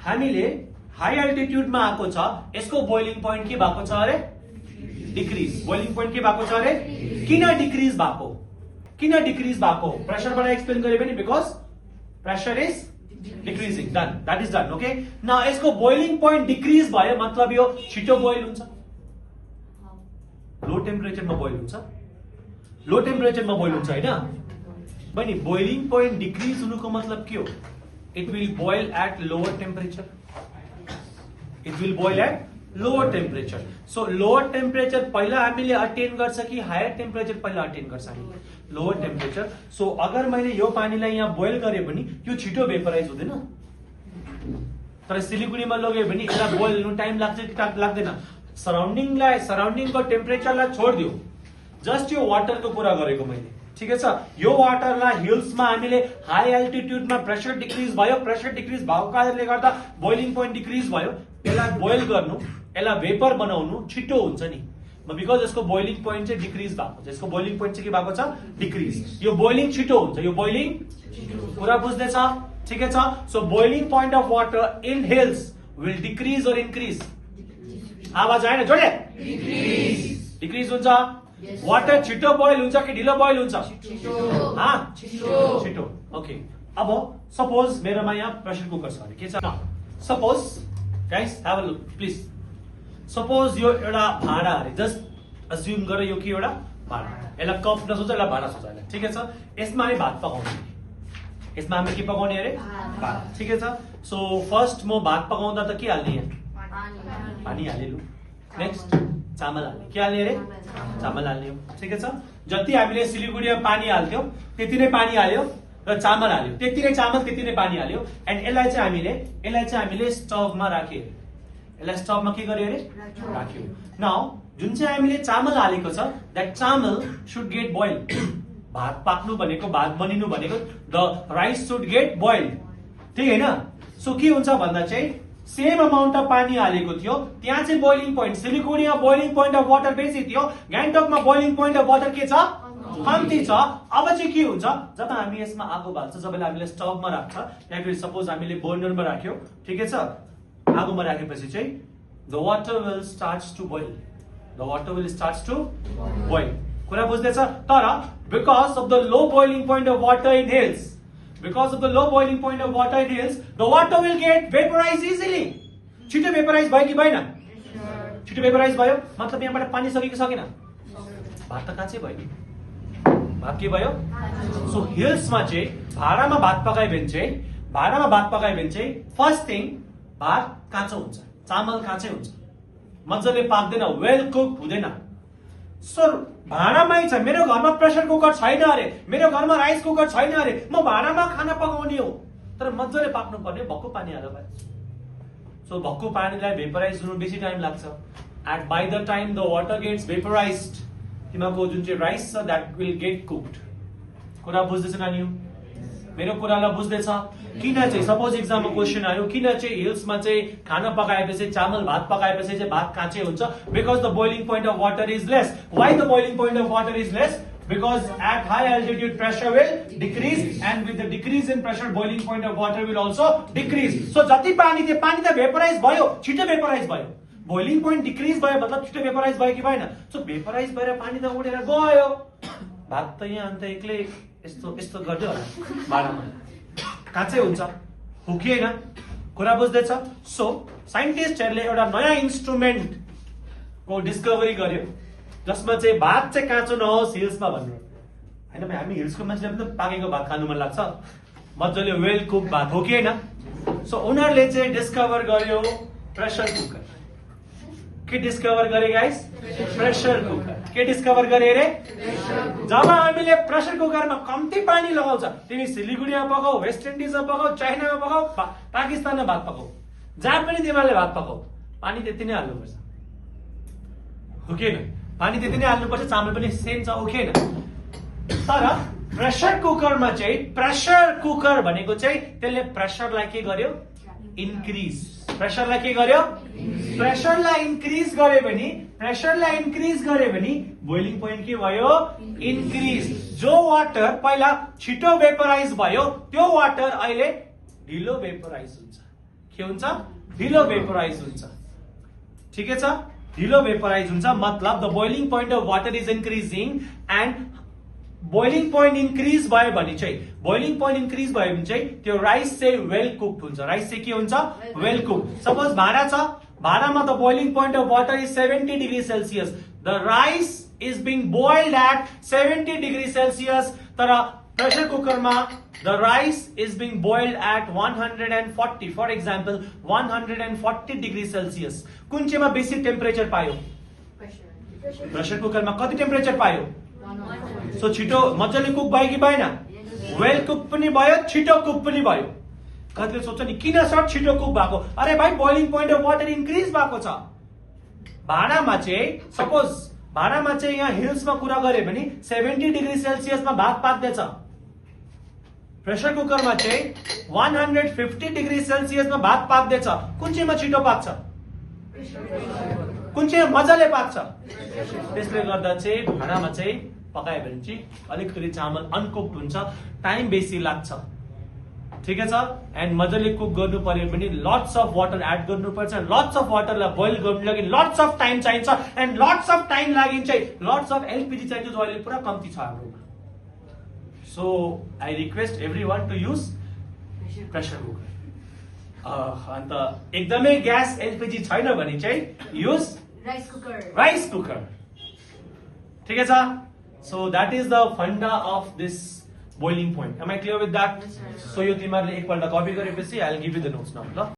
हामीले हाई एल्टिट्युडमा आएको छ, यसको बोइलिङ पोइन्ट के भएको छ अरे? डिक्रिज। बोइलिङ पोइन्ट के भएको छ अरे? किन डिक्रिज भएको? किन डिक्रिज भएको? प्रेसरबाट एक्सप्लेन गरे पनि because pressure is decreasing. Done, that is done. Okay, now यसको बोइलिङ पोइन्ट डिक्रिज भयो मतलब यो छिटो बोइल हुन्छ, लो टेम्परेचरमा बोइल हुन्छ, लो टेम्परेचरमा बोइल हुन्छ हैन बनी? बोइलिङ पोइन्ट डिक्रिज हुनुको मतलब के हो? It will boil at lower temperature. It will boil at lower temperature. So lower temperature पहिला हामीले अटेन गर्छ कि हायर टेम्परेचर पहिला अटेन गर्छ? Lower temperature. सो अगर मैले यो पानीलाई यहाँ बोइल गरे पनि यो छिटो भेपराइज हुँदैन, तर सिलिगुडीमा लग्यो भने यसलाई बोइल हुनु टाइम लाग्छ कि लाग्दैन? सराउन्डिङको टेम्परेचरलाई छोडिदियो, जस्ट यो वाटरको कुरा गरेको मैले, ठिकै छ? यो वाटरलाई हिल्समा हामीले हाई एल्टिट्युडमा प्रेसर डिक्रिज भयो, प्रेसर डिक्रिज भएको कारणले गर्दा बोइलिङ पोइन्ट डिक्रिज भयो। यसलाई बोइल गर्नु, यसलाई भेपर बनाउनु छिटो हुन्छ नि, बिकज यसको बोइलिङ पोइन्ट चाहिँ डिक्रिज भएको छ। यसको बोइलिङ पोइन्ट चाहिँ के भएको छ? डिक्रिज। यो बोइलिङ छिटो हुन्छ, यो बोइलिङ कुरा बुझ्दैछ? ठिकै छ? So boiling point of water in hills will decrease और इंक्रीज? आवाज आएन जोडले? डिक्रिज। डिक्रिज हुन्छ। वाटर छिटो बोइल हुन्छ कि ढिलो बोइल हुन्छ? छिटो। ओके, अब सपोज मेरोमा यहाँ प्रेसर कुकर छ, के छ? Suppose guys have a look please. Suppose यो एउटा भाँडा अरे, जस्ट अस्युम गर यो के एउटा भाँडा, यसलाई कप नसोच, यसलाई भाँडा सोच, ठिकै छ? यसमा हामी भात पकाउने, यसमा हामी के पकाउने अरे? भात, ठिकै छ? सो फर्स्ट म भात पकाउँदा त के हाल्ने? यहाँ पानी हालिलु। नेक्स्ट चामल हाल्ने, के हाल्ने अरे? चामल हाल्ने हो, ठिकै छ? जति हामीले सिलिगुडीमा पानी हाल्थ्यौ त्यति नै पानी हाल्यो र चामल हाल्यो, त्यति नै चामल त्यति नै पानी हाल्यो। एन्ड यसलाई चाहिँ हामीले स्टोभमा राख्यो, यसलाई स्टोभमा के गर्यो अरे? राख्यो। नाउ जुन चाहिँ हामीले चामल हालेको छ दैट चामल शुड गेट बोइल। भात पाक्नु भनेको, भात बनिनु भनेको the rice should get boil, ठीक हैन? सो के हुन्छ भन्दा चाहिँ सेम अमाउन्ट अफ पानी हालेको थियो, त्यहाँ चाहिँ बोइलिङ पोइन्ट, सिलिगुडीमा बोइलिङ पोइन्ट अफ वाटर बेसी थियो, गान्तोकमा बोइलिङ पोइन्ट अफ वाटर के छ? कम्ती छ। अब चाहिँ के हुन्छ? जब हामी यसमा आगो बाल्छ, जब हामीले स्टोभमा राख्छ या फिर सपोज हामीले बर्नरमा राख्यो, ठिकै छ? आगोमा राखेपछि चाहिँ the water will starts to boil, the water will starts to boil. कुरा बुझ्दैछ? तर because of the low boiling point of water in hills, because of the low boiling point of water in hills, the water will get vaporized easily. छिटो भेपराइज भयो कि भएन? छिटो भेपराइज भयो मतलब यहाँबाट पानी सकियो कि सकेन? भात त काँचै भयो नि, भात के भयो? सो हिल्समा चाहिँ भाँडामा भात पकायो भने चाहिँ फर्स्ट थिङ भात काँचो हुन्छ, चामल काँचै हुन्छ, मजाले पाक्दैन, वेल कुक हुँदैन। सो भाँडामै छ, मेरो घरमा प्रेसर कुकर छैन अरे, मेरो घरमा राइस कुकर छैन अरे, म भाँडामा खाना पकाउने हो, तर मजाले पाक्नु पर्ने, भक्कु पानी हाल्नु पर्छ। सो भक्कु पानीलाई भेपराइज हुनु बेसी टाइम लाग्छ। At by the time the water gets vaporized, तिमीको जुन चाहिँ राइस छ दैट विल गेट कुक्ड। कुरा बुझ्दैछ नानी? मेरो कुरालाई बुझ्दैछ? किन चाहिँ सपोज एक्जाममा क्वेसन आयो, किन चाहिँ हिल्समा चाहिँ खाना पकाएपछि, चामल भात पकाएपछि चाहिँ भात काँचै हुन्छ? Because the boiling point of water is lace. Why the boiling point of water is lace? Because at high altitude pressure will decrease, and with the decrease in pressure boiling point of water will also decrease. So जति पानी थियो, पानी त भेपराइज भयो, छिटो भेपराइज भयो। Boiling point decrease भयो मतलब छिटो भेपराइज भयो कि भएन? सो भेपराइज भएर पानी त उडेर गयो, भात त यहाँ अन्त एक्लै यस्तो गर्दै होला, भाँडामा काँचै हुन्छ, हो कि हैन? कुरा बुझ्दैछ? सो साइन्टिस्टहरूले एउटा नयाँ इन्स्ट्रुमेन्ट को डिस्कभरी गर्यो जसमा चाहिँ भात चाहिँ काँचो नहोस् हिल्समा भन्नु हैन। हामी हिल्सको मान्छेले पनि पाकेको भात खानु मन लाग्छ, मजाले वेल कुक भात, हो कि हैन? सो उनीहरूले चाहिँ डिस्कभर गर्यो प्रेसर कुकर। के डिस्कभर गरे गाइस? Pressure cooker. के डिस्कभर गरे रे? जब हामीले प्रेसर कुकरमा कम्ती पानी लगाउँछ, तिमी सिलिगुडीमा पकाऊ, वेस्ट इन्डिजमा पकाऊ, चाइनामा पकाऊ, पाकिस्तानमा भात पकाऊ, जहाँ पनि तिमीले भात पकाऊ, पानी त्यति नै हाल्नुपर्छ, हो कि हैन? पानी त्यति नै हाल्नुपर्छ, चामल पनि सेम छ, हो कि हैन? तर प्रेसर कुकरमा चाहिँ, प्रेसर कुकर भनेको चाहिँ त्यसले प्रेसरलाई के गर्यो? इन्क्रिज। प्रेसरलाई के गर्यो? प्रेसरलाई इन्क्रिज गरे भने बोइलिङ पोइन्ट के भयो? इन्क्रिज। जो वाटर पहिला छिटो भेपराइज भयो त्यो वाटर अहिले ढिलो भेपराइज हुन्छ। के हुन्छ ढिलो भेपोराइज हुन्छ ठिकै छ ढिलो भेपोराइज हुन्छ मतलब the boiling point of water is increasing and boiling point increase भयो भने चाहिँ बोइलिङ पोइन्ट इन्क्रिज भयो भने चाहिँ त्यो राइस चाहिँ वेल कुक्ड हुन्छ राइस चाहिँ के हुन्छ वेल कुक्ड सपोज भाँडा छ भाँडामा the boiling point of water is 70 degree Celsius the rice is being boiled at 70 degree Celsius तर प्रेसर कुकरमा the rice is being boiled at 140 for example 140 degree Celsius कुन चाहिँमा बेसी टेम्परेचर पायो pressure कुकरमा कति टेम्परेचर पायो सो छिटो मजाले कुक भयो कि भएन वेल कुक पनि भयो छिटो कुक पनि भयो कतिले सोच्छ नि किन सर छिटो कुक भएको अरे भाइ boiling point of water increase भएको छ भाँडामा चाहिँ सपोज भाँडामा चाहिँ यहाँ हिल्समा कुरा गरे भने 70 डिग्री सेल्सियसमा भात पाक्दैछ प्रेसर कुकरमा चाहिँ 150 डिग्री सेल्सियसमा भात पाक्दैछ कुन चाहिँमा छिटो पाक्छ कुन चाहिँ मजाले पाक्छ त्यसले गर्दा चाहिँ भाँडामा चाहिँ पकायो भने चाहिँ अलिकति चामल अनकुक्ड हुन्छ टाइम बेसी लाग्छ ठिकै छ एन्ड मजाले कुक गर्नु पर्यो भने लट्स अफ वाटर एड गर्नुपर्छ लट्स अफ वाटरलाई बोइल गर्नु लागि लट्स अफ टाइम चाहिन्छ एन्ड लट्स अफ टाइम लागि चाहिँ लट्स अफ एलपिजी चाहिन्छ जो अहिले पुरा कम्ती छ हाम्रोमा so I request everyone to use pressure cooker अन्त एकदमै ग्यास एलपिजी छैन भने चाहिँ युज राइस कुकर ठिकै छ so that is the funda of this boiling point am I clear with that so यो तिमीहरूले एकपल्ट कपी गरेपछि I will give you the notes now ल